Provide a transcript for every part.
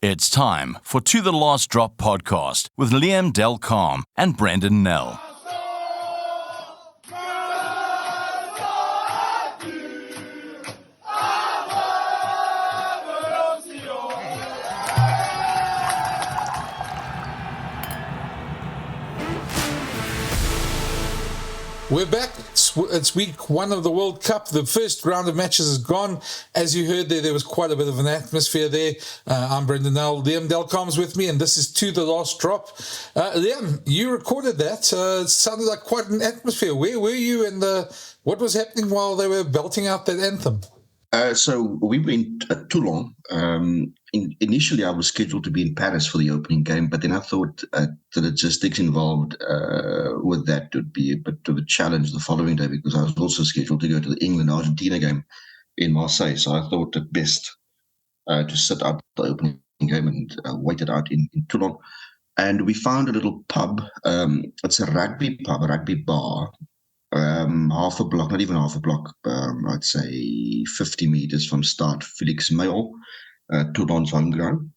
It's time for To The Last Drop podcast with Liam Delcalm and Brendan Nell. We're back. It's week one of the World Cup. The first round of matches is gone. As you heard there was quite a bit of an atmosphere there. I'm Brendan Nell. Liam Delcalm's with me, and this is To The Last Drop. Liam, you recorded that. It sounded like quite an atmosphere. Where were you, and what was happening while they were belting out that anthem? So we went Toulon. Initially, I was scheduled to be in Paris for the opening game, but then I thought the logistics involved with that would be a bit of a challenge the following day, because I was also scheduled to go to the England-Argentina game in Marseille. So I thought it best to sit out the opening game and wait it out in Toulon. And we found a little pub. It's a rugby pub, a rugby bar. Half a block, not even half a block, I'd say 50 meters from Stade Felix Mayol, Toulon's home ground.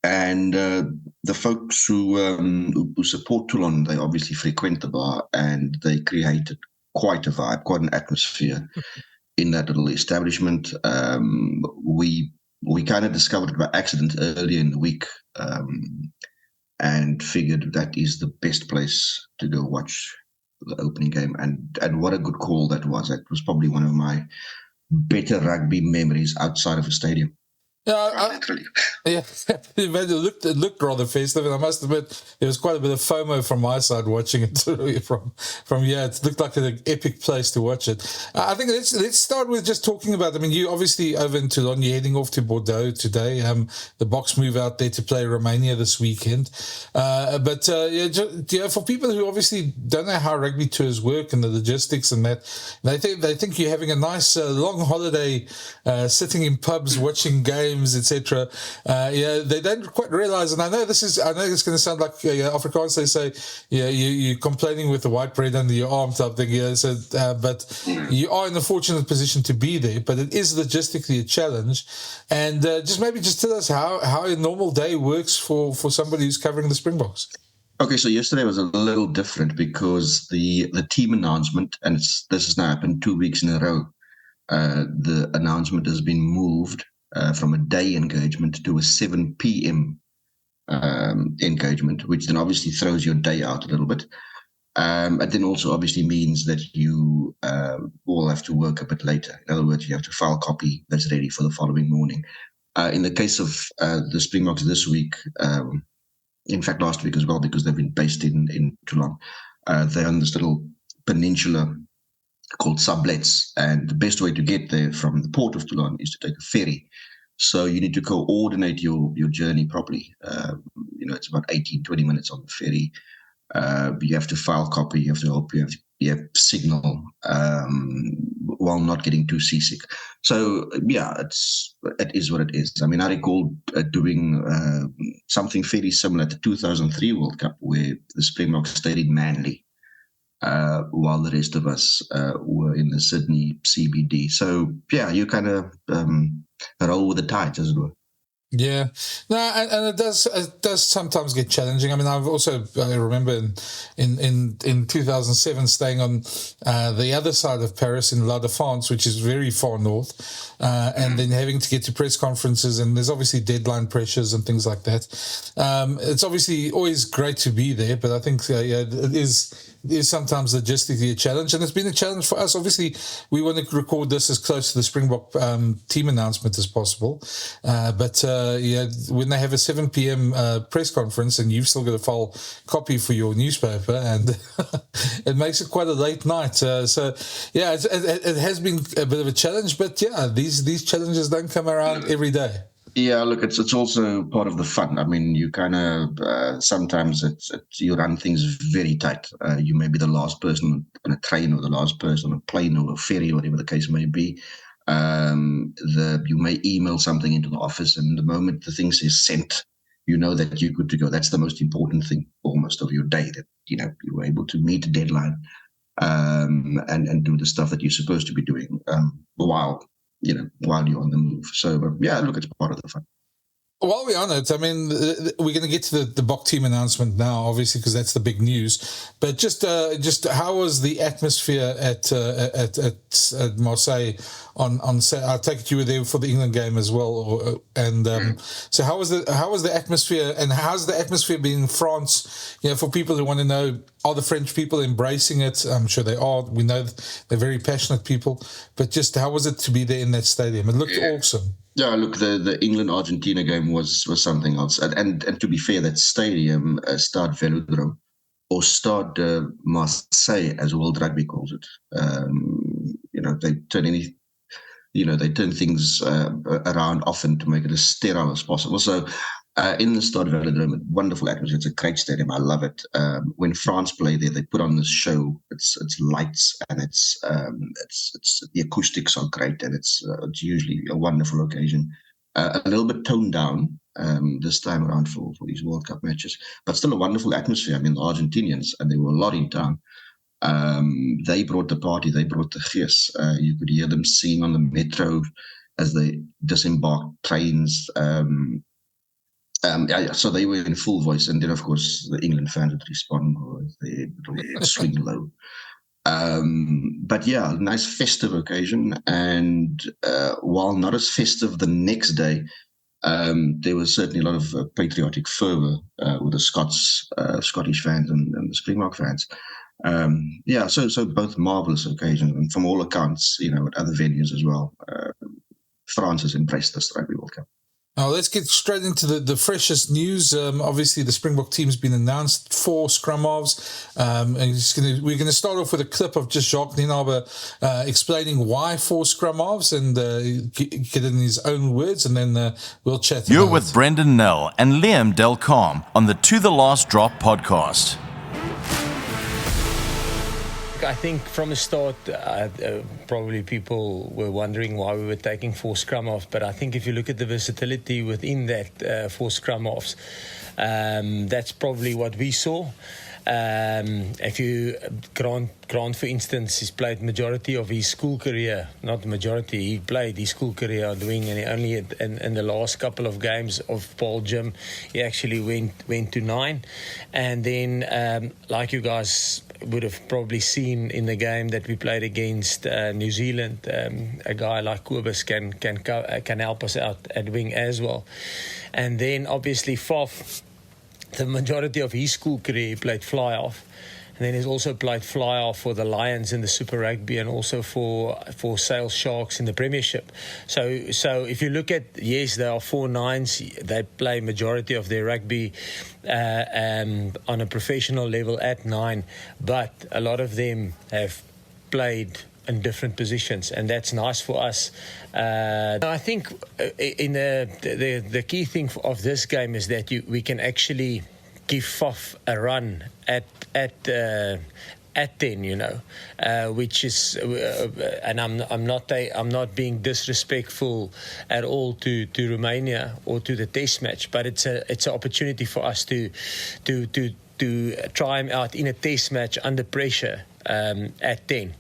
And the folks who support Toulon, they obviously frequent the bar, and they created quite a vibe, quite an atmosphere in that little establishment. We kind of discovered it by accident earlier in the week, and figured that is the best place to go watch the opening game, and what a good call that was. That was probably one of my better rugby memories outside of a stadium. Literally. Yeah, it looked rather festive, and I must admit there was quite a bit of FOMO from my side watching it from here. It looked like an epic place to watch it. I think let's start with just talking about. I mean, you obviously over in Toulon, you're heading off to Bordeaux today. The Boks move out there to play Romania this weekend. But for people who obviously don't know how rugby tours work and the logistics and that, they think you're having a nice long holiday, sitting in pubs watching games, etc. They don't quite realize, and I know it's going to sound like Afrikaans. They say, you're complaining with the white bread under your arm type thing. But you are in a fortunate position to be there. But it is logistically a challenge. And just tell us how a normal day works for somebody who's covering the Springboks. Okay, so yesterday was a little different because the team announcement, and this has now happened 2 weeks in a row. The announcement has been moved from a day engagement to a 7 p.m. Engagement, which then obviously throws your day out a little bit. And then also obviously means that you all have to work a bit later. In other words, you have to file copy that's ready for the following morning. In the case of the Springboks this week, in fact last week as well, because they've been based in Toulon, they're on this little peninsula called Sublets, and the best way to get there from the port of Toulon is to take a ferry. So you need to coordinate your journey properly. It's about 18-20 minutes on the ferry. You have to file copy. You have to hope you have signal while not getting too seasick. So it is what it is. I mean, I recall doing something fairly similar to 2003 World Cup, where the Springboks stayed in Manly, while the rest of us were in the Sydney CBD. So, you kind of roll with the tides, as it were. Yeah, no, and it does sometimes get challenging. I mean, I remember in 2007 staying on the other side of Paris in La Défense, which is very far north, and then having to get to press conferences, and there's obviously deadline pressures and things like that. It's obviously always great to be there, but I think it is sometimes logistically a challenge, and it's been a challenge for us. Obviously, we want to record this as close to the Springbok team announcement as possible, but when they have a 7 p.m. press conference and you've still got to file copy for your newspaper, and it makes it quite a late night. It has been a bit of a challenge, but these challenges don't come around every day. Yeah, look, it's also part of the fun. I mean, you kind of sometimes you run things very tight. You may be the last person on a train, or the last person on a plane or a ferry, whatever the case may be. You may email something into the office, and the moment the thing says sent, you know that you're good to go. That's the most important thing almost of your day, that you were able to meet a deadline and do the stuff that you're supposed to be doing while you're on the move. So look, it's part of the fun. While we're on it, I mean, we're going to get to the Bok team announcement now, obviously, because that's the big news. But just how was the atmosphere at Marseille on I take it you were there for the England game as well, so how was the atmosphere, and how's the atmosphere been in France? You know, for people who want to know, are the French people embracing it? I'm sure they are. We know they're very passionate people, but just how was it to be there in that stadium? It looked awesome. Yeah, look, the England-Argentina game was something else. And to be fair, that stadium, Stade Velodrome, or Stade Marseille, as World Rugby calls it, they turn things around often to make it as sterile as possible. So in the Stade Velodrome, wonderful atmosphere. It's a great stadium. I love it. When France play there, they put on this show. It's lights, and it's the acoustics are great, and it's usually a wonderful occasion. A little bit toned down this time around for these World Cup matches, but still a wonderful atmosphere. I mean, the Argentinians, and there were a lot in town. They brought the party. They brought the gees. You could hear them singing on the metro as they disembarked trains. So they were in full voice, and then of course the England fans would respond with their swing low. But yeah, nice festive occasion, and while not as festive the next day, there was certainly a lot of patriotic fervour with the Scottish fans and the Springbok fans. So both marvellous occasions, and from all accounts, at other venues as well, France has embraced this Rugby World Cup. Now, let's get straight into the freshest news. Obviously, the Springbok team's been announced, 4 scrum halves. We're going to start off with a clip of just Jacques Nienaber explaining why 4 scrum halves, and get it in his own words, and then we'll chat. You're with Brendan Nell and Liam Delcom on the To The Last Drop podcast. I think from the start, probably people were wondering why we were taking 4 scrum halves. But I think if you look at the versatility within that 4 scrum halves, that's probably what we saw. If you Grant, for instance, he's played majority of his school career, not majority, he played his school career on the wing, and only in the last couple of games of Paul Jim, he actually went to 9. And then, like you guys would have probably seen in the game that we played against New Zealand, a guy like Kobus can help us out at wing as well. And then, obviously, Faf, the majority of his school career, he played fly-off. And then he's also played fly-off for the Lions in the Super Rugby, and also for Sale Sharks in the Premiership. So if you look at, yes, there are 4 9s. They play majority of their rugby on a professional level at 9. But a lot of them have played in different positions, and that's nice for us. I think in the key thing of this game is that we can actually give Faf a run at 10, which is, and I'm not being disrespectful at all to Romania or to the Test match, but it's an opportunity for us to try him out in a Test match under pressure at 10.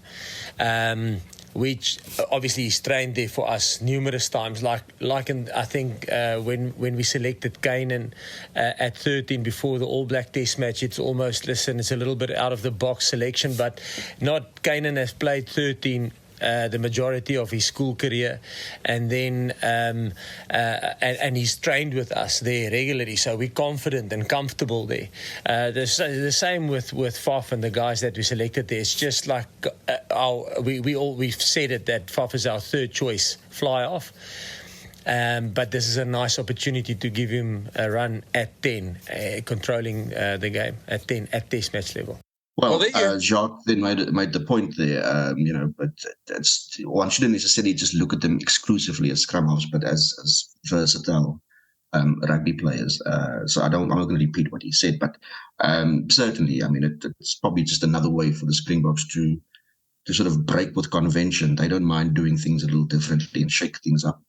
Which obviously he's trained there for us numerous times. Like in, I think when we selected Kainan at 13 before the All Black Test match, it's almost, it's a little bit out of the box selection, but not Kainan has played 13 the majority of his school career, and then and he's trained with us there regularly, so we're confident and comfortable there. The same with Faf and the guys that we selected there. It's just like we've said it, that Faf is our third choice fly off. But this is a nice opportunity to give him a run at 10, controlling the game at 10 at Test match level. Well, Jacques then made the point there, but one shouldn't necessarily just look at them exclusively as scrum halves, but as versatile rugby players. So I'm not going to repeat what he said, but certainly, I mean, it's probably just another way for the Springboks to sort of break with convention. They don't mind doing things a little differently and shake things up.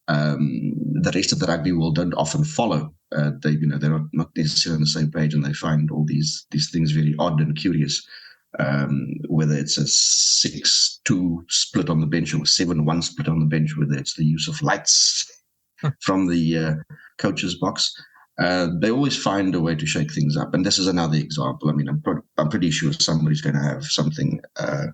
The rest of the rugby world don't often follow. They're not necessarily on the same page, and they find all these things very odd and curious. Whether it's a 6-2 split on the bench or 7-1 split on the bench, whether it's the use of lights from the coach's box, they always find a way to shake things up. And this is another example. I mean, I'm pretty sure somebody's going to have something to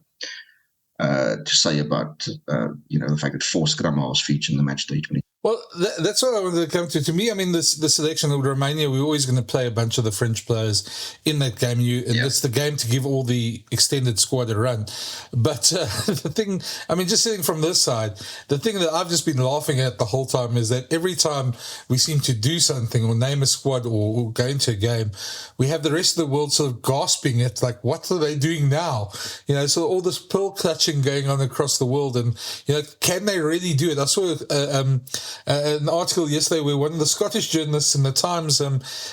say about the fact that 4 scrum halves feature in the match day 20. Well, that's what I wanted to come to. To me, I mean, the selection of Romania, we're always going to play a bunch of the French players in that game. It's the game to give all the extended squad a run. But the thing, I mean, just sitting from this side, the thing that I've just been laughing at the whole time is that every time we seem to do something or name a squad or go into a game, we have the rest of the world sort of gasping at, like, what are they doing now? So all this pearl clutching going on across the world. And, can they really do it? I saw an article yesterday where one of the Scottish journalists in the Times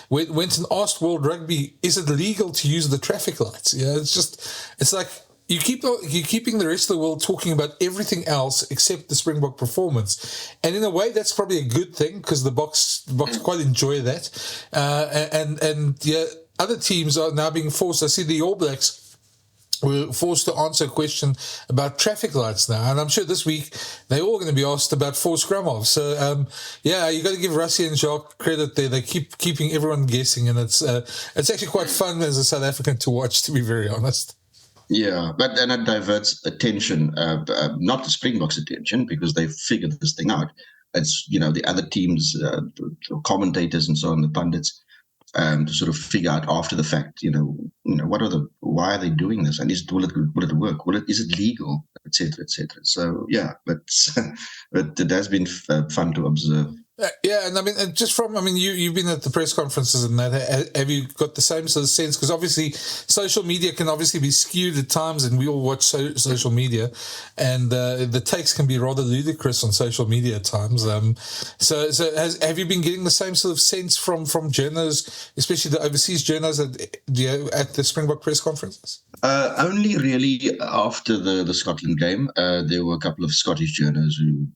went and asked World Rugby, is it legal to use the traffic lights? It's like you're keeping the rest of the world talking about everything else except the Springbok performance. And in a way, that's probably a good thing because the Boks quite enjoy that. Other teams are now being forced. I see the All Blacks were forced to answer a question about traffic lights now. And I'm sure this week they're all going to be asked about 4 scrum halves. So, you got to give Rassie and Jacques credit there. They keep keeping everyone guessing. And it's actually quite fun as a South African to watch, to be very honest. Yeah, but then it diverts attention, not the Springboks' attention, because they've figured this thing out. It's, the other teams, the commentators and so on, the pundits, to sort of figure out after the fact, why are they doing this, and will it work? Is it legal, etc., etc. So but it has been fun to observe. And I mean, you've been at the press conferences and that. Have you got the same sort of sense? Because obviously, social media can obviously be skewed at times, and we all watch social media, and the takes can be rather ludicrous on social media at times. So have you been getting the same sort of sense from journalists, especially the overseas journalists at the Springbok press conferences? Only really after the Scotland game. There were a couple of Scottish journalists who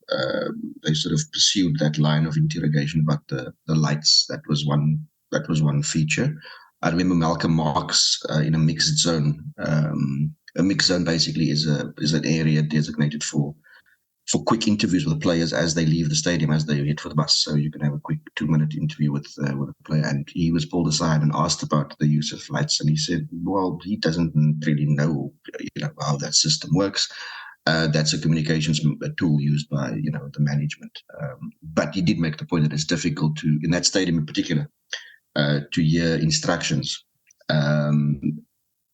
they sort of pursued that line of interrogation about the lights. That was one feature. I remember Malcolm Marx in a mixed zone. A mixed zone basically is an area designated for quick interviews with the players as they leave the stadium, as they head for the bus. So you can have a quick 2-minute interview with a player. And he was pulled aside and asked about the use of lights, and he said, well, he doesn't really know how that system works. That's a communications tool used by the management. But he did make the point that it's difficult to, in that stadium in particular, to hear instructions.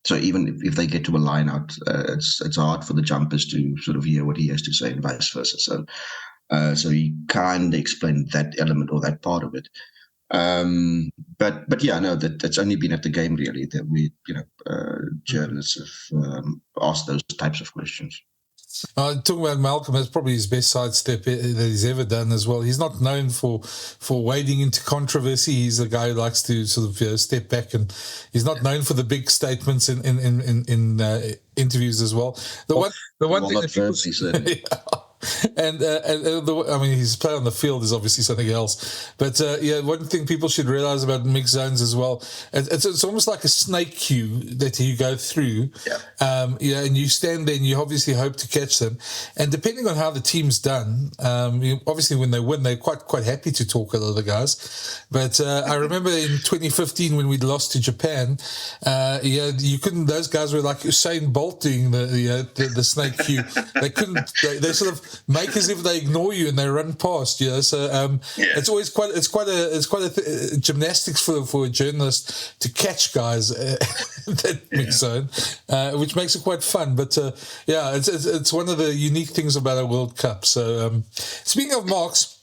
So even if they get to a line out, it's hard for the jumpers to sort of hear what he has to say and vice versa. So he kind of explained that element or that part of it. But that's only been at the game really that we journalists have asked those types of questions. Talking about Malcolm, that's probably his best sidestep that he's ever done as well. He's not known for wading into controversy. He's a guy who likes to sort of step back, and he's not known for the big statements in interviews as well. The one thing that people say, his play on the field is obviously something else. But one thing people should realize about mixed zones as well, it's almost like a snake queue that you go through. And you stand there and you obviously hope to catch them. And depending on how the team's done, obviously when they win, they're quite happy to talk, a lot of the guys. But I remember in 2015 when we lost to Japan, you couldn't. Those guys were like Usain Bolt doing the snake queue. They couldn't. They sort of make as if they ignore you and they run past. So it's always quite a gymnastics for a journalist to catch guys that mix zone, which makes it quite fun. But it's one of the unique things about a World Cup. So speaking of Marx,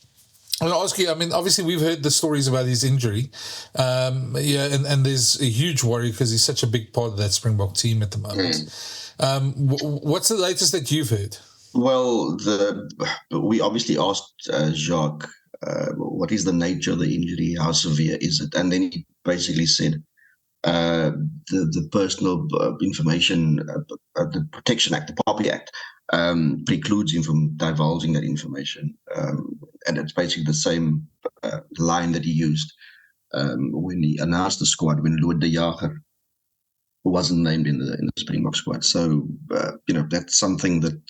I want to ask you, I mean, obviously we've heard the stories about his injury. And there's a huge worry because he's such a big part of that Springbok team at the moment. What's the latest that you've heard? Well, we obviously asked Jacques, what is the nature of the injury? How severe is it? And then he basically said the Personal Information, the Protection Act, the POPI Act, precludes him from divulging that information. And it's basically the same line that he used when he announced the squad, when Louis de Jager wasn't named in the Springbok squad. So, that's something that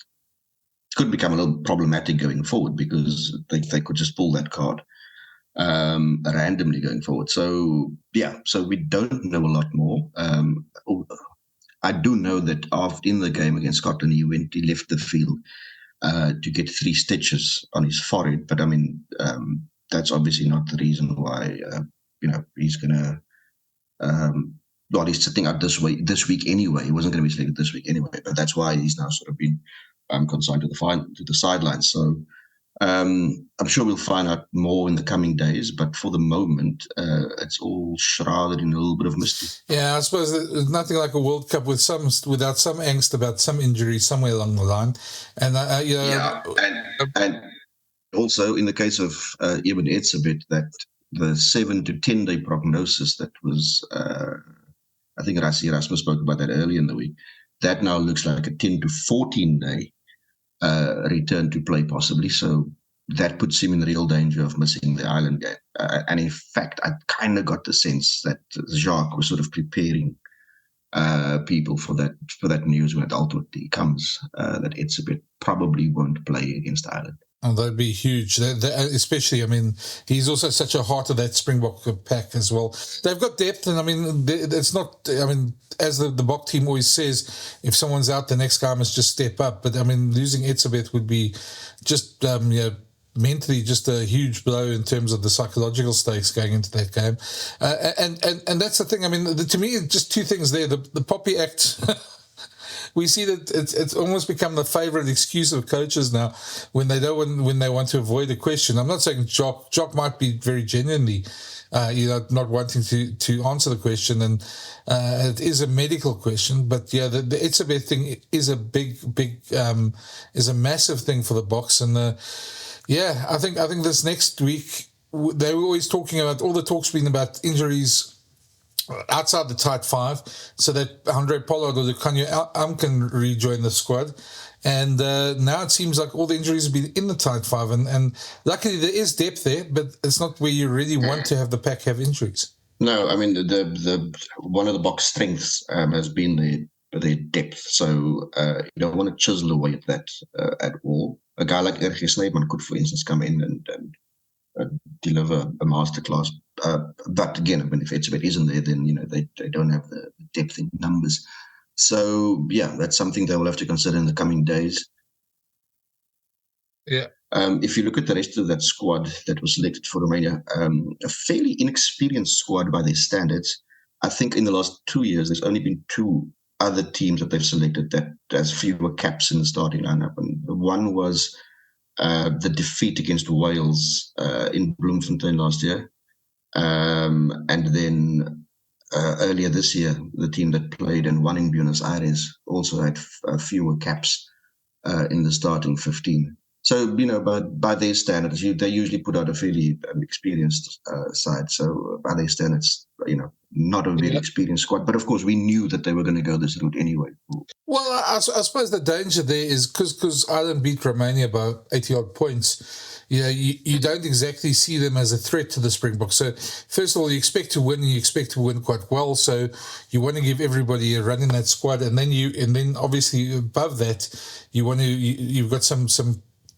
could become a little problematic going forward, because they could just pull that card. randomly going forward. So we don't know a lot more. I do know that in the game against Scotland, he left the field to get 3 stitches on his forehead. But I mean, that's obviously not the reason why he's gonna. He's sitting out this week anyway. He wasn't going to be selected this week anyway, but that's why he's now sort of been consigned to the sidelines. So I'm sure we'll find out more in the coming days, but for the moment, it's all shrouded in a little bit of mystery. Yeah, I suppose there's nothing like a World Cup without some angst about some injury somewhere along the line. And and also in the case of Eben Etzebeth, that the 7 to 10 day prognosis that was, I think Rasmus spoke about that earlier in the week, that now looks like a 10 to 14 day return to play possibly. So that puts him in real danger of missing the Ireland game. And in fact, I kind of got the sense that Jacques was sort of preparing people for that news when it ultimately comes, that Etzebeth probably won't play against Ireland. Oh, that'd be huge. Especially, I mean, he's also such a heart of that Springbok pack as well. They've got depth, and I mean, it's not. I mean, as the Bok team always says, if someone's out, the next guy must just step up. But I mean, losing Etzebeth would be just mentally just a huge blow in terms of the psychological stakes going into that game. And that's the thing. I mean, to me, just 2 things there. The Poppy Act. We see that it's almost become the favourite excuse of coaches now when they want to avoid a question. I'm not saying Jock might be very genuinely, not wanting to answer the question, and it is a medical question. But yeah, the Etzebeth thing is a is a massive thing for the Boks, and I think this next week they were always talking about, all the talk's been about injuries outside the tight 5, so that Andre Pollard or Kanye can rejoin the squad. And now it seems like all the injuries have been in the tight 5, and luckily there is depth there, but it's not where you really want to have the pack have injuries. No, I mean the one of the Boks strengths has been their depth, so you don't want to chisel away at that at all. A guy like R.G. Snyman could, for instance, come in and deliver a masterclass. But again, I mean, if Etzebeth isn't there, then they don't have the depth in numbers. So yeah, that's something they will have to consider in the coming days. Yeah. If you look at the rest of that squad that was selected for Romania, a fairly inexperienced squad by their standards. I think in the last 2 years, there's only been 2 other teams that they've selected that has fewer caps in the starting lineup, and one was the defeat against Wales in Bloemfontein last year. And then earlier this year, the team that played and won in Buenos Aires also had fewer caps in the starting 15. So, by their standards, they usually put out a fairly experienced side. So, by their standards, not a very experienced squad. But, of course, we knew that they were going to go this route anyway. Well, I suppose the danger there is because Ireland beat Romania by 80-odd points, you don't exactly see them as a threat to the Springboks. So, first of all, you expect to win, and you expect to win quite well. So, you want to give everybody a run in that squad, and then obviously above that, you've got some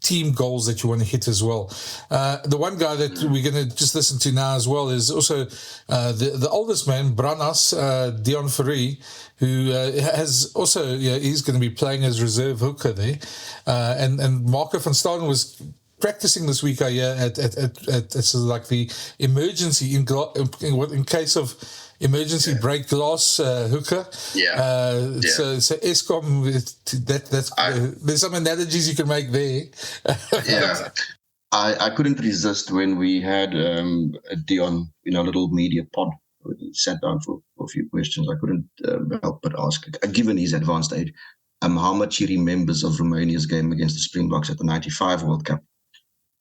team goals that you want to hit as well. The one guy that we're going to just listen to now as well is also the oldest man, Branas, Dion Fourie, who has also, he's going to be playing as reserve hooker there. And Marco van Staden was practicing this week at sort of like the emergency in case of emergency break glass hooker. So Eskom, there's some analogies you can make there. I couldn't resist when we had Dion in a little media pod. He sat down for a few questions. I couldn't help but ask, given his advanced age, how much he remembers of Romania's game against the Springboks at the 95 World Cup.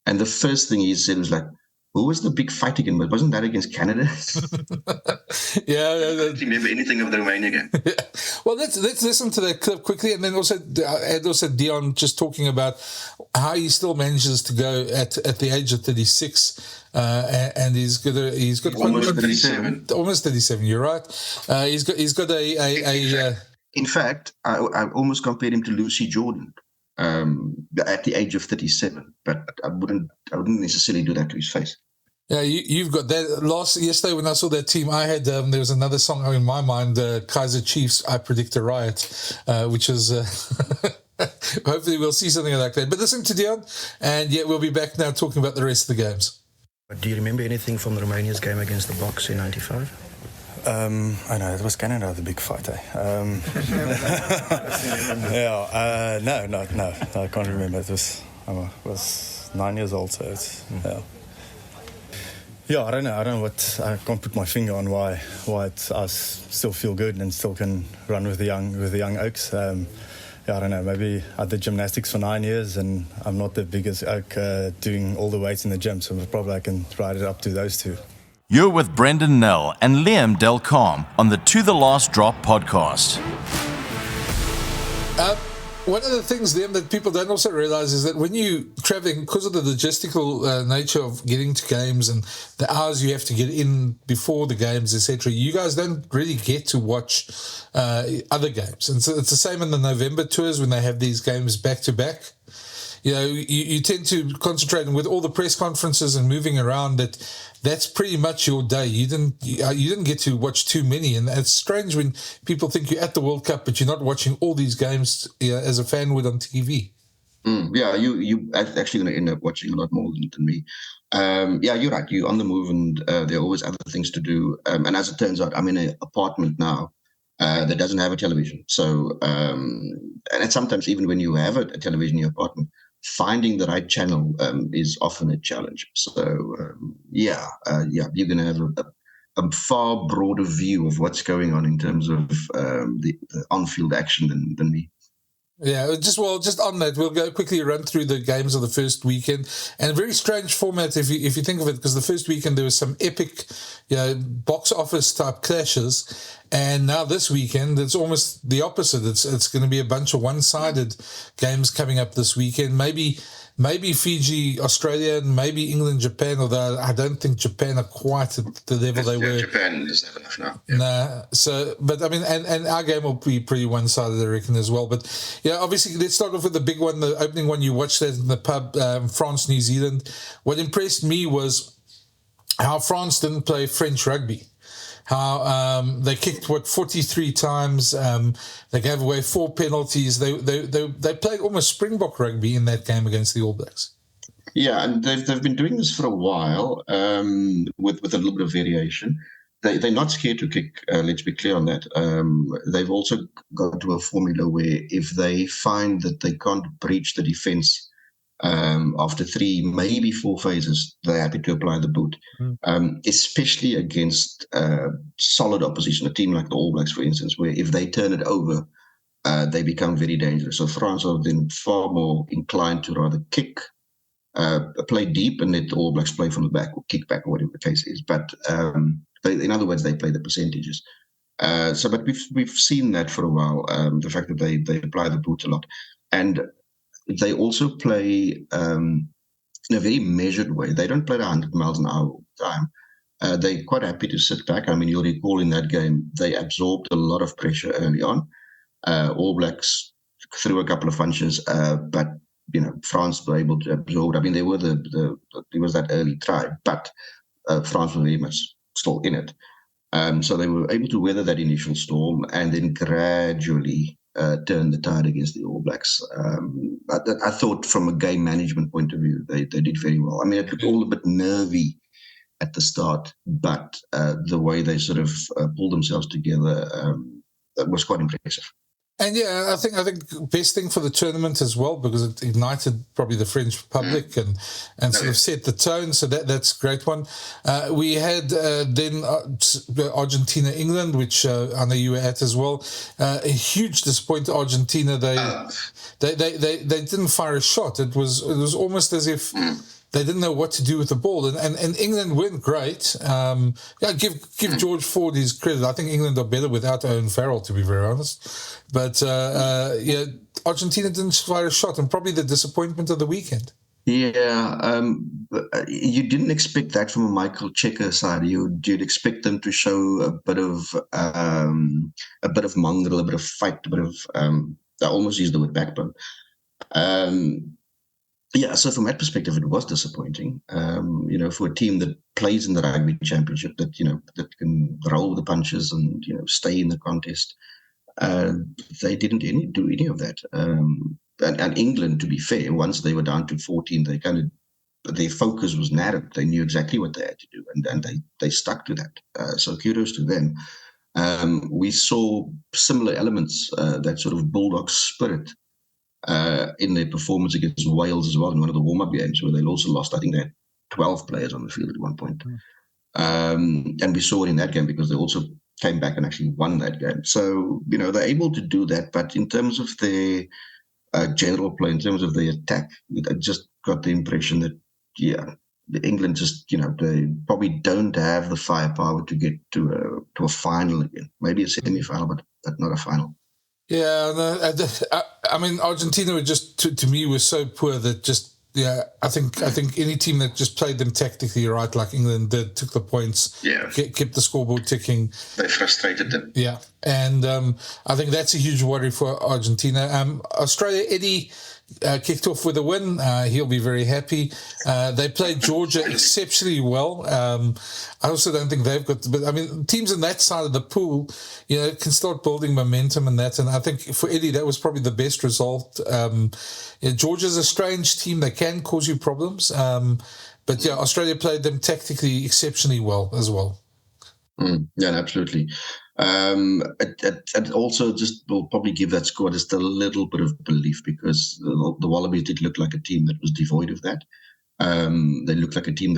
And the first thing he said was like, who was the big fight again? But wasn't that against Canada? I don't remember anything of the Romania game. Well, let's listen to that clip quickly, and then also Dion just talking about how he still manages to go at the age of 36, and he's got almost 37. Almost 37. You're right. He's got a. In fact, I almost compared him to Lucy Jordan. At the age of 37, but I wouldn't necessarily do that to his face. Yeah, you've got that. Yesterday when I saw that team, I had there was another song in my mind, Kaiser Chiefs, I Predict a Riot, which is hopefully we'll see something like that. But listen to Dion, and yeah, we'll be back now talking about the rest of the games. Do you remember anything from Romania's game against the Boks in '95? I know, it was Canada, the big fight, eh? No, I can't remember. I was 9 years old, so it's, yeah. Yeah, I don't know I can't put my finger on why I still feel good and still can run with the young oaks. I don't know, maybe I did gymnastics for 9 years and I'm not the biggest oak doing all the weights in the gym, so probably I can ride it up to those two. You're with Brendan Nell and Liam Delcom on the To The Last Drop podcast. One of the things, Liam, that people don't also realise is that when you're travelling, because of the logistical nature of getting to games and the hours you have to get in before the games, etc., you guys don't really get to watch other games. And so it's the same in the November tours when they have these games back-to-back. You know, you tend to concentrate, and with all the press conferences and moving around, that's pretty much your day. You didn't get to watch too many, and it's strange when people think you're at the World Cup, but you're not watching all these games as a fan would on TV. Yeah, you actually going to end up watching a lot more than me. Yeah, you're right. You're on the move, and there are always other things to do. And as it turns out, I'm in an apartment now that doesn't have a television. So, and sometimes even when you have a television in your apartment, finding the right channel is often a challenge. So, you're going to have a far broader view of what's going on in terms of the on-field action than me. Yeah, just on that, we'll go quickly run through the games of the first weekend, and a very strange format if you think of it, because the first weekend there was some epic, box office type clashes, and now this weekend it's almost the opposite. It's going to be a bunch of one-sided games coming up this weekend. Maybe Fiji, Australia, and maybe England, Japan, although I don't think Japan are quite at the level they were. Japan doesn't have enough now. Yeah. Nah, so, but I mean, and our game will be pretty one-sided, I reckon, as well. But yeah, obviously, let's start off with the big one, the opening one. You watched that in the pub, France, New Zealand. What impressed me was how France didn't play French rugby. How they kicked 43 times. They gave away 4 penalties. They played almost Springbok rugby in that game against the All Blacks. Yeah, and they've been doing this for a while with a little bit of variation. They're not scared to kick. Let's be clear on that. They've also got to a formula where if they find that they can't breach the defence after 3, maybe 4 phases, they're happy to apply the boot, especially against solid opposition, a team like the All Blacks, for instance, where if they turn it over, they become very dangerous. So France are then far more inclined to rather kick, play deep, and let the All Blacks play from the back or kick back or whatever the case is. But in other words, they play the percentages. But we've seen that for a while, the fact that they apply the boot a lot. And they also play in a very measured way. They don't play at 100 miles an hour all the time. They're quite happy to sit back. I mean, you'll recall in that game, they absorbed a lot of pressure early on. All Blacks threw a couple of punches, but France were able to absorb. I mean, there was that early try, but France was very much still in it. So they were able to weather that initial storm and then gradually turn the tide against the All Blacks. I thought from a game management point of view, they did very well. I mean, it looked all a bit nervy at the start, but the way they sort of pulled themselves together was quite impressive. And yeah, I think best thing for the tournament as well, because it ignited probably the French public and sort of set the tone. So that's a great one. We had then Argentina, England, which I know you were at as well. A huge disappointment. Argentina. They didn't fire a shot. It was almost as if they didn't know what to do with the ball, and England went great. Give George Ford his credit. I think England are better without Owen Farrell, to be very honest. But Argentina didn't fire a shot, and probably the disappointment of the weekend. Yeah, you didn't expect that from a Michael Checker side. You'd expect them to show a bit of mongrel, a bit of fight, a bit of I almost used the word backbone. Yeah, so from that perspective, it was disappointing. For a team that plays in the Rugby Championship, that that can roll the punches and stay in the contest, they didn't do any of that. And England, to be fair, once they were down to 14, their focus was narrowed. They knew exactly what they had to do, and they stuck to that. So kudos to them. We saw similar elements, that sort of bulldog spirit, in their performance against Wales as well in one of the warm-up games, where they also lost. I think they had 12 players on the field at one point. And we saw it in that game because they also came back and actually won that game. So, they're able to do that. But in terms of their general play, in terms of their attack, I just got the impression that, England just, they probably don't have the firepower to get to a final again. Maybe a semi-final, but not a final. Yeah, no, I mean, Argentina were just, to me, was so poor that just, I think any team that just played them tactically right, like England did, took the points, kept the scoreboard ticking. They frustrated them. Yeah, and I think that's a huge worry for Argentina. Australia, Eddie kicked off with a win. He'll be very happy. They played Georgia exceptionally well. I also don't think they've got, but I mean, teams in that side of the pool, can start building momentum and that. And I think for Eddie, that was probably the best result. Georgia's a strange team. They can cause you problems. But Australia played them tactically exceptionally well as well. Yeah, absolutely. It also just will probably give that squad just a little bit of belief, because the Wallabies did look like a team that was devoid of that. They looked like a team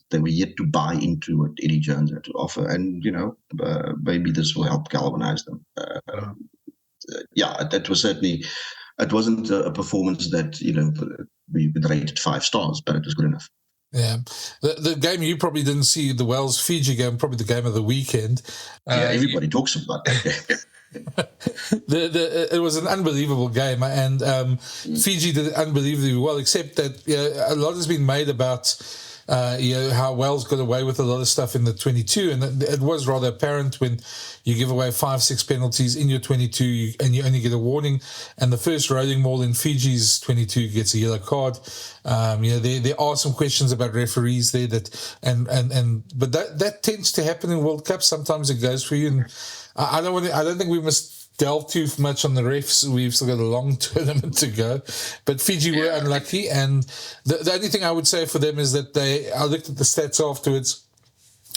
they were yet to buy into what Eddie Jones had to offer, and maybe this will help galvanize them. That was certainly, it wasn't a performance that we would rate it 5 stars, but it was good enough. Yeah, the game you probably didn't see, the Wales-Fiji game, probably the game of the weekend. Everybody talks about that. It was an unbelievable game, and Fiji did unbelievably well, except that a lot has been made about how Wales got away with a lot of stuff in the 22, and it was rather apparent when you give away 5-6 penalties in your 22 and you only get a warning, and the first rolling ball in Fiji's 22 gets a yellow card. There are some questions about referees there but that tends to happen in World Cups. Sometimes it goes for you, and I don't think we must delve too much on the refs. We've still got a long tournament to go, but Fiji were unlucky, and the only thing I would say for them is that I looked at the stats afterwards.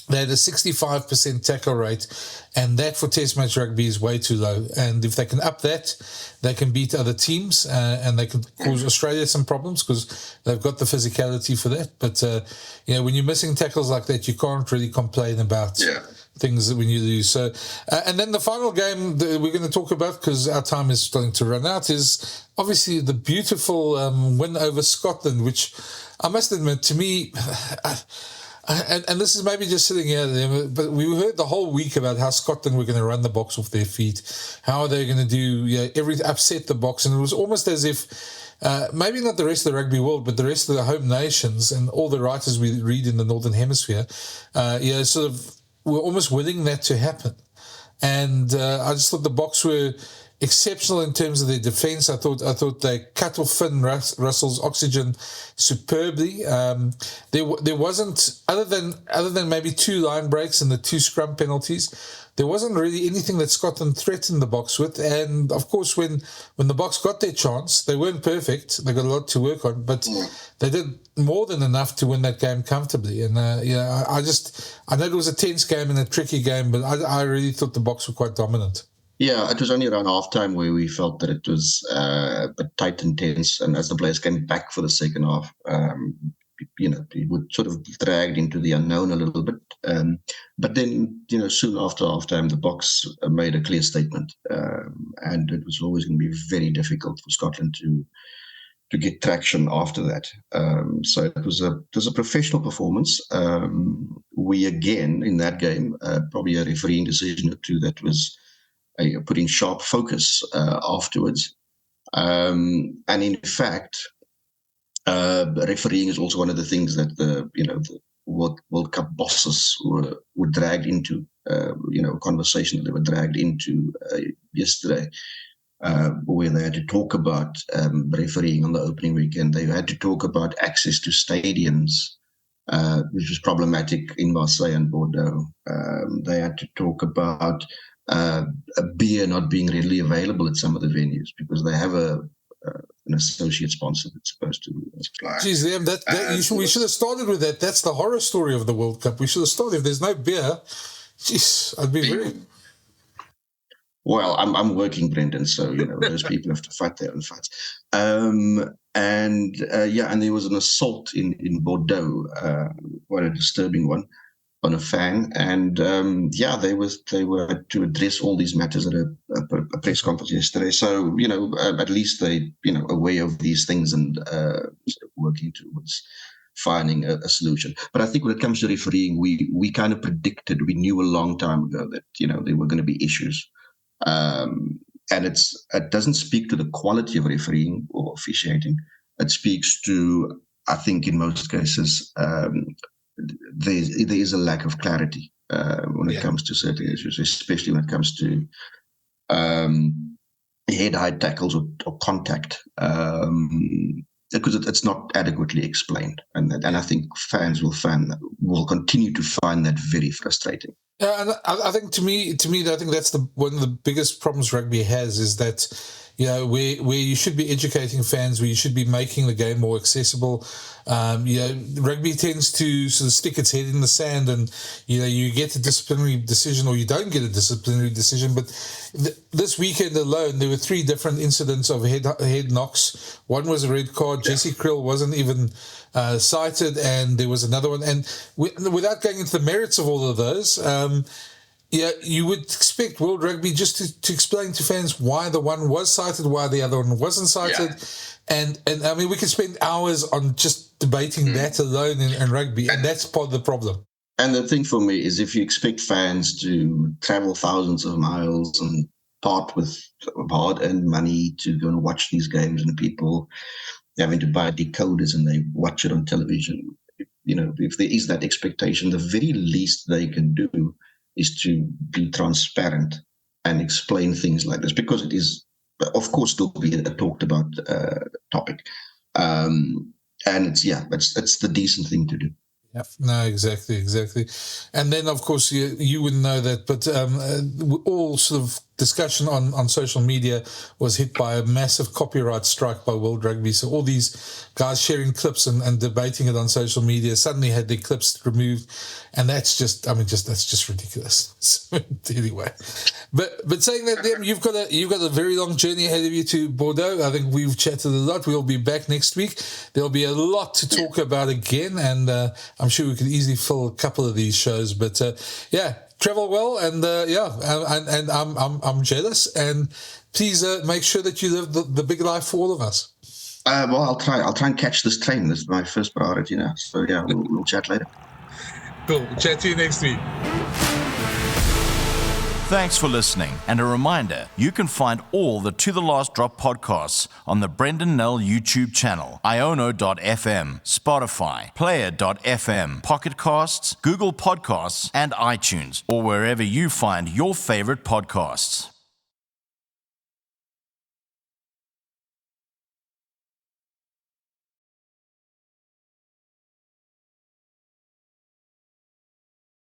They had a 65% tackle rate, and that for Test match rugby is way too low. And if they can up that, they can beat other teams, and they can cause Australia some problems because they've got the physicality for that. But when you're missing tackles like that, you can't really complain about things when you lose. So, and then the final game that we're going to talk about, because our time is starting to run out, is obviously the beautiful win over Scotland, which I must admit, to me, and this is maybe just sitting here, but we heard the whole week about how Scotland were going to run the Boks off their feet, how they're going to do upset the Boks, and it was almost as if maybe not the rest of the rugby world, but the rest of the home nations and all the writers we read in the Northern Hemisphere, sort of were almost willing that to happen. And I just thought the Boks were exceptional in terms of their defence. I thought they cut off Finn Russell's oxygen superbly. There wasn't, other than maybe 2 line breaks and the 2 scrum penalties, there wasn't really anything that Scotland threatened the Boks with. And of course, when the Boks got their chance, they weren't perfect. They got a lot to work on, but they did more than enough to win that game comfortably. And I know it was a tense game and a tricky game, but I really thought the Boks were quite dominant. Yeah, it was only around halftime where we felt that it was a bit tight and tense, and as the players came back for the second half, it would sort of dragged into the unknown a little bit. But then, soon after halftime, the Boks made a clear statement, and it was always going to be very difficult for Scotland to get traction after that. So it was a professional performance. We again in that game probably a refereeing decision or two that was putting sharp focus afterwards. And in fact, refereeing is also one of the things that the World Cup bosses were dragged into. Conversation that they were dragged into yesterday. where they had to talk about refereeing on the opening weekend. They had to talk about access to stadiums, which was problematic in Marseille and Bordeaux. They had to talk about a beer not being readily available at some of the venues because they have an associate sponsor that's supposed to supply. Geez, Liam, we should have started with that. That's the horror story of the World Cup. We should have started. If there's no beer, geez, I'd be very... Well, I'm working, Brendan, so those people have to fight their own fights. And there was an assault in Bordeaux, quite a disturbing one, on a fan. And they were to address all these matters at a press conference yesterday. So at least they aware of these things and working towards finding a solution. But I think when it comes to refereeing, we kind of predicted, we knew a long time ago that there were going to be issues. And it doesn't speak to the quality of refereeing or officiating. It speaks to, I think, in most cases, there is a lack of clarity when it comes to certain issues, especially when it comes to head-high tackles or contact, because it's not adequately explained, and I think fans will continue to find that very frustrating. Yeah, and I think to me, I think that's one of the biggest problems rugby has is that, where you should be educating fans, where you should be making the game more accessible. Rugby tends to sort of stick its head in the sand, and you get a disciplinary decision or you don't get a disciplinary decision. But this weekend alone, there were 3 different incidents of head knocks. One was a red card. Yeah. Jesse Krill wasn't even cited, and there was another one. And without going into the merits of all of those, you would expect World Rugby just to explain to fans why the one was cited, why the other one wasn't cited. Yeah. And I mean, we could spend hours on just debating that alone in rugby, and that's part of the problem. And the thing for me is, if you expect fans to travel thousands of miles and part with hard-earned money to go and watch these games, and people having to buy decoders and they watch it on television, if there is that expectation, the very least they can do is to be transparent and explain things like this, because it is, of course, still be a talked about topic. And it's the decent thing to do. Yeah, no, exactly. And then, of course, you wouldn't know that, but all sort of discussion on social media was hit by a massive copyright strike by World Rugby. So all these guys sharing clips and debating it on social media suddenly had their clips removed, and that's just ridiculous. So, anyway, but saying that, Liam, you've got a very long journey ahead of you to Bordeaux. I think we've chatted a lot. We'll be back next week. There'll be a lot to talk about again, and I'm sure we could easily fill a couple of these shows. But travel well, and and I'm jealous. And please make sure that you live the big life for all of us. Well, I'll try and catch this train. This is my first priority now. So we'll chat later. Cool. Chat to you next week. Thanks for listening, and a reminder, you can find all the To The Last Drop podcasts on the Brendan Nell YouTube channel, iono.fm, Spotify, Player.fm, Pocket Casts, Google Podcasts, and iTunes, or wherever you find your favorite podcasts.